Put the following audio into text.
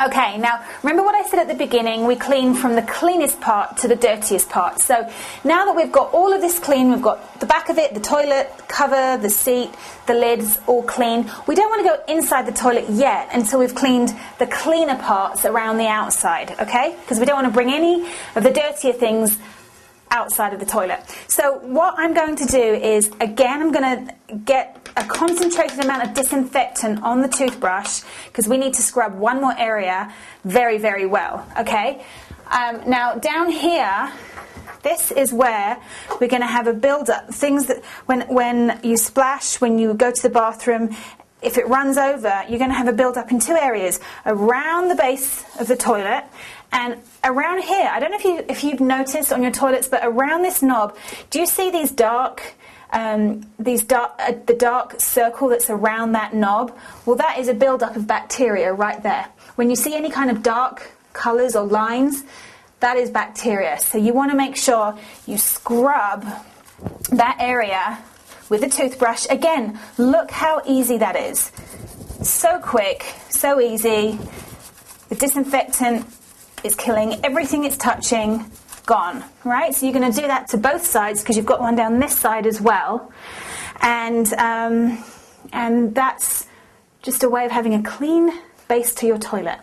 Okay, now remember what I said at the beginning, we clean from the cleanest part to the dirtiest part. So now that we've got all of this clean, we've got the back of it, the toilet, cover, the seat, the lids all clean. We don't want to go inside the toilet yet until we've cleaned the cleaner parts around the outside, okay? Because we don't want to bring any of the dirtier things outside of the toilet. So what I'm going to do is, again, I'm going to get a concentrated amount of disinfectant on the toothbrush because we need to scrub one more area very, very well, okay? Now down here, this is where we're going to have a build-up. Things that when you splash, when you go to the bathroom, if it runs over, you're going to have a build-up in two areas, around the base of the toilet and around here. I don't know if you've noticed on your toilets, but around this knob, do you see these the dark circle that's around that knob? Well, that is a build-up of bacteria right there. When you see any kind of dark colours or lines, that is bacteria. So you want to make sure you scrub that area with a toothbrush. Again, look how easy that is. So quick, so easy. The disinfectant is killing everything it's touching, gone, right? So you're going to do that to both sides because you've got one down this side as well. And that's just a way of having a clean base to your toilet.